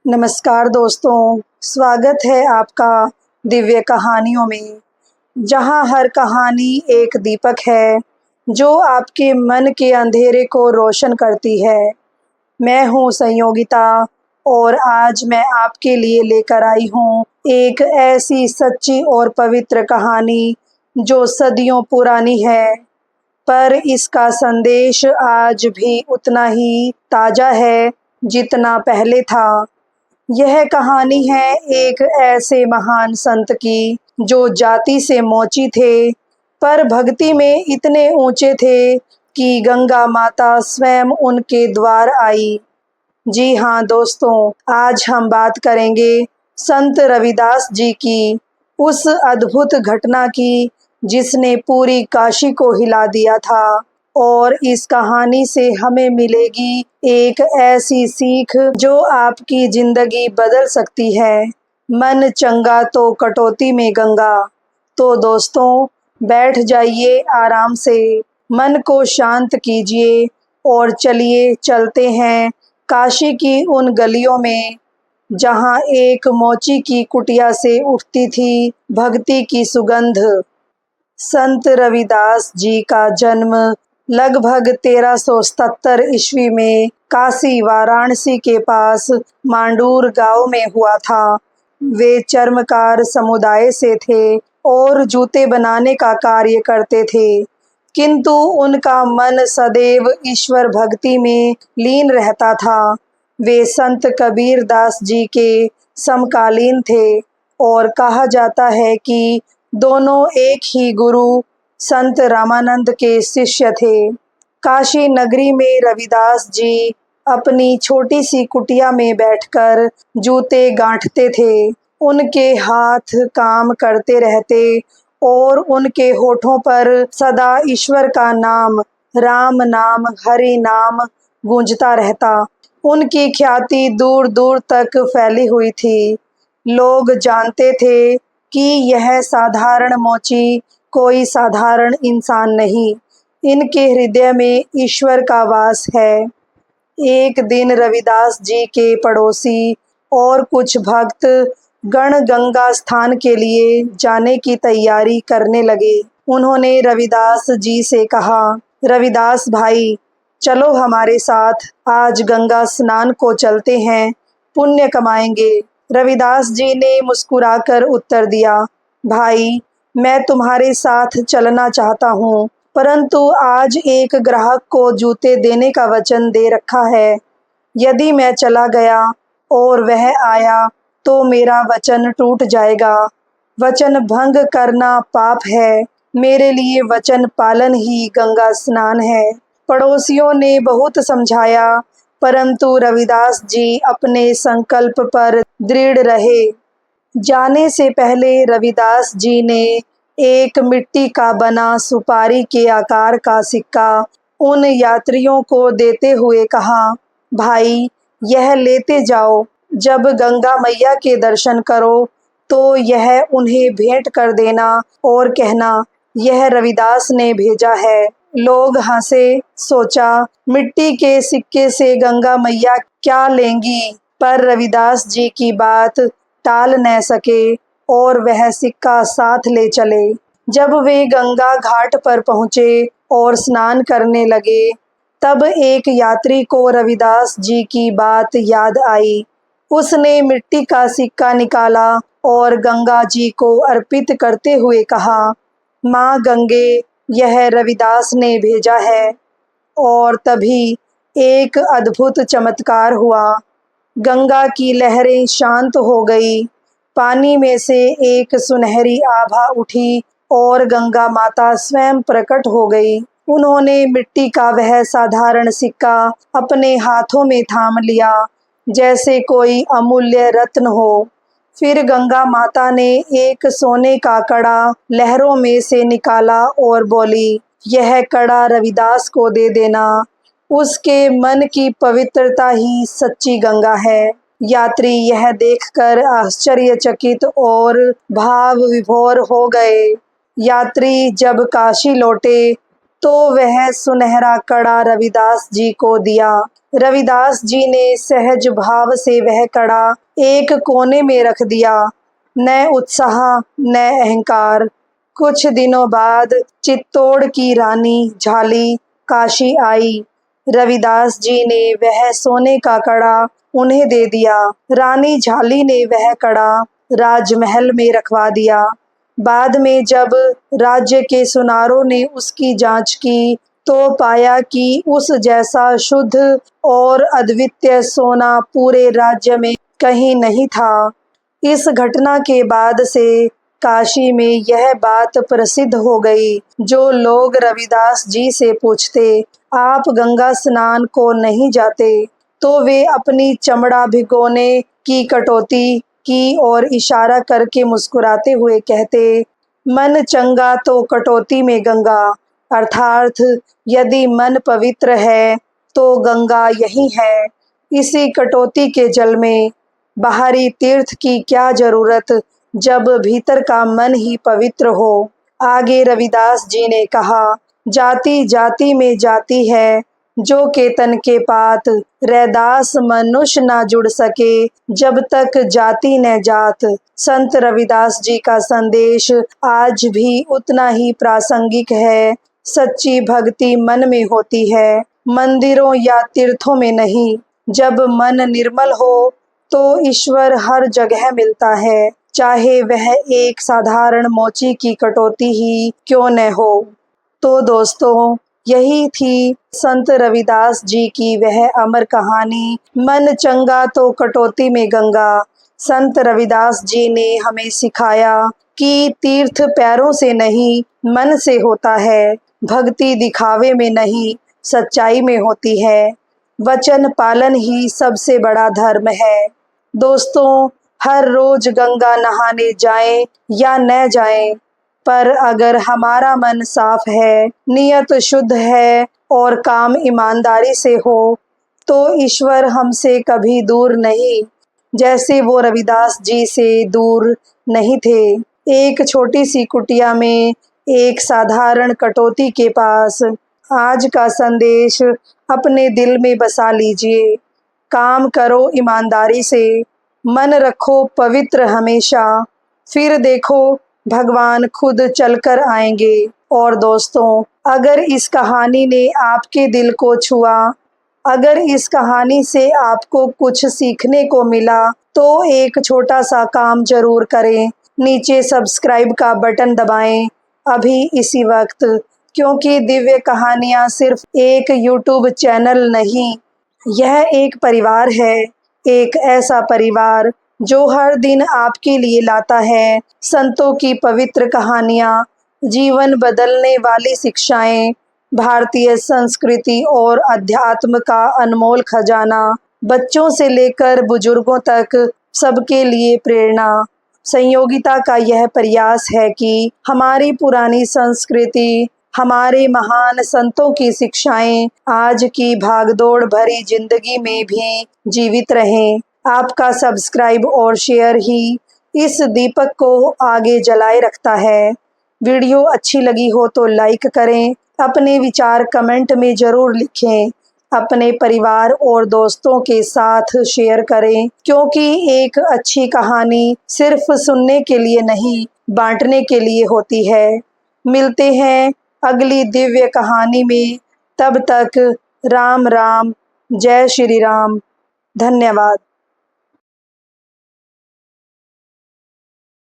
नमस्कार दोस्तों, स्वागत है आपका दिव्य कहानियों में, जहां हर कहानी एक दीपक है जो आपके मन के अंधेरे को रोशन करती है। मैं हूं संयोगिता और आज मैं आपके लिए लेकर आई हूं एक ऐसी सच्ची और पवित्र कहानी जो सदियों पुरानी है, पर इसका संदेश आज भी उतना ही ताज़ा है जितना पहले था। यह कहानी है एक ऐसे महान संत की जो जाति से मोची थे, पर भक्ति में इतने ऊंचे थे कि गंगा माता स्वयं उनके द्वार आई। जी हाँ दोस्तों, आज हम बात करेंगे संत रविदास जी की, उस अद्भुत घटना की जिसने पूरी काशी को हिला दिया था। और इस कहानी से हमें मिलेगी एक ऐसी सीख जो आपकी जिंदगी बदल सकती है। मन चंगा तो कटौती में गंगा। तो दोस्तों, बैठ जाइए आराम से, मन को शांत कीजिए और चलिए चलते हैं काशी की उन गलियों में जहाँ एक मोची की कुटिया से उठती थी भक्ति की सुगंध। संत रविदास जी का जन्म लगभग 1377 ईस्वी में काशी वाराणसी के पास मांडूर गांव में हुआ था। वे चर्मकार समुदाय से थे और जूते बनाने का कार्य करते थे, किंतु उनका मन सदैव ईश्वर भक्ति में लीन रहता था। वे संत कबीर दास जी के समकालीन थे और कहा जाता है कि दोनों एक ही गुरु संत रामानंद के शिष्य थे। काशी नगरी में रविदास जी अपनी छोटी सी कुटिया में बैठकर जूते गांठते थे। उनके हाथ काम करते रहते और उनके होठों पर सदा ईश्वर का नाम, राम नाम, हरि नाम गूंजता रहता। उनकी ख्याति दूर दूर तक फैली हुई थी। लोग जानते थे कि यह साधारण मोची कोई साधारण इंसान नहीं, इनके हृदय में ईश्वर का वास है। एक दिन रविदास जी के पड़ोसी और कुछ भक्त गण गंगा स्थान के लिए जाने की तैयारी करने लगे। उन्होंने रविदास जी से कहा, रविदास भाई, चलो हमारे साथ, आज गंगा स्नान को चलते हैं, पुण्य कमाएंगे। रविदास जी ने मुस्कुराकर उत्तर दिया, भाई, मैं तुम्हारे साथ चलना चाहता हूँ, परंतु आज एक ग्राहक को जूते देने का वचन दे रखा है। यदि मैं चला गया और वह आया तो मेरा वचन टूट जाएगा। वचन भंग करना पाप है। मेरे लिए वचन पालन ही गंगा स्नान है। पड़ोसियों ने बहुत समझाया, परंतु रविदास जी अपने संकल्प पर दृढ़ रहे। जाने से पहले रविदास जी ने एक मिट्टी का बना सुपारी के आकार का सिक्का उन यात्रियों को देते हुए कहा, भाई, यह लेते जाओ। जब गंगा मैया के दर्शन करो तो यह उन्हें भेंट कर देना और कहना, यह रविदास ने भेजा है। लोग हंसे। सोचा, मिट्टी के सिक्के से गंगा मैया क्या लेंगी, पर रविदास जी की बात टाल न सके और वह सिक्का साथ ले चले। जब वे गंगा घाट पर पहुँचे और स्नान करने लगे, तब एक यात्री को रविदास जी की बात याद आई। उसने मिट्टी का सिक्का निकाला और गंगा जी को अर्पित करते हुए कहा, माँ गंगे, यह रविदास ने भेजा है। और तभी एक अद्भुत चमत्कार हुआ। गंगा की लहरें शांत हो गई। पानी में से एक सुनहरी आभा उठी और गंगा माता स्वयं प्रकट हो गई। उन्होंने मिट्टी का वह साधारण सिक्का अपने हाथों में थाम लिया जैसे कोई अमूल्य रत्न हो। फिर गंगा माता ने एक सोने का कड़ा लहरों में से निकाला और बोली, यह कड़ा रविदास को दे देना। उसके मन की पवित्रता ही सच्ची गंगा है। यात्री यह देखकर आश्चर्यचकित और भाव विभोर हो गए। यात्री जब काशी लौटे तो वह सुनहरा कड़ा रविदास जी को दिया। रविदास जी ने सहज भाव से वह कड़ा एक कोने में रख दिया। न उत्साह न अहंकार। कुछ दिनों बाद चित्तौड़ की रानी झाली काशी आई। रविदास जी ने वह सोने का कड़ा उन्हें दे दिया। रानी झाली ने वह कड़ा राजमहल में रखवा दिया। बाद में जब राज्य के सुनारों ने उसकी जांच की तो पाया कि उस जैसा शुद्ध और अद्वितीय सोना पूरे राज्य में कहीं नहीं था। इस घटना के बाद से काशी में यह बात प्रसिद्ध हो गई। जो लोग रविदास जी से पूछते, आप गंगा स्नान को नहीं जाते, तो वे अपनी चमड़ा भिगोने की कटौती की और इशारा करके मुस्कुराते हुए कहते, मन चंगा तो कटौती में गंगा। अर्थात यदि मन पवित्र है तो गंगा यही है, इसी कटौती के जल में। बाहरी तीर्थ की क्या जरूरत जब भीतर का मन ही पवित्र हो। आगे रविदास जी ने कहा, जाति जाति में जाति है, जो केतन के पात। रैदास मनुष्य ना जुड़ सके, जब तक जाति न जात। संत रविदास जी का संदेश आज भी उतना ही प्रासंगिक है। सच्ची भक्ति मन में होती है, मंदिरों या तीर्थों में नहीं। जब मन निर्मल हो तो ईश्वर हर जगह मिलता है, चाहे वह एक साधारण मोची की कटौती ही क्यों न हो। तो दोस्तों, यही थी संत रविदास जी की वह अमर कहानी, मन चंगा तो कटौती में गंगा। संत रविदास जी ने हमें सिखाया कि तीर्थ पैरों से नहीं मन से होता है। भक्ति दिखावे में नहीं सच्चाई में होती है। वचन पालन ही सबसे बड़ा धर्म है। दोस्तों, हर रोज गंगा नहाने जाएं या न जाएं, पर अगर हमारा मन साफ है, नियत शुद्ध है और काम ईमानदारी से हो, तो ईश्वर हमसे कभी दूर नहीं, जैसे वो रविदास जी से दूर नहीं थे। एक छोटी सी कुटिया में एक साधारण कटौती के पास आज का संदेश अपने दिल में बसा लीजिए। काम करो ईमानदारी से, मन रखो पवित्र हमेशा, फिर देखो भगवान खुद चलकर आएंगे। और दोस्तों, अगर इस कहानी ने आपके दिल को छुआ, अगर इस कहानी से आपको कुछ सीखने को मिला, तो एक छोटा सा काम जरूर करें। नीचे सब्सक्राइब का बटन दबाएं अभी इसी वक्त, क्योंकि दिव्य कहानियाँ सिर्फ एक यूट्यूब चैनल नहीं, यह एक परिवार है। एक ऐसा परिवार जो हर दिन आपके लिए लाता है संतों की पवित्र कहानियाँ, जीवन बदलने वाली शिक्षाएं, भारतीय संस्कृति और अध्यात्म का अनमोल खजाना, बच्चों से लेकर बुजुर्गों तक सबके लिए प्रेरणा। संयोगिता का यह प्रयास है कि हमारी पुरानी संस्कृति, हमारे महान संतों की शिक्षाएं आज की भागदौड़ भरी जिंदगी में भी जीवित रहें। आपका सब्सक्राइब और शेयर ही इस दीपक को आगे जलाए रखता है। वीडियो अच्छी लगी हो तो लाइक करें, अपने विचार कमेंट में ज़रूर लिखें, अपने परिवार और दोस्तों के साथ शेयर करें, क्योंकि एक अच्छी कहानी सिर्फ सुनने के लिए नहीं, बांटने के लिए होती है। मिलते हैं अगली दिव्य कहानी में, तब तक राम राम, जय श्री राम। धन्यवाद।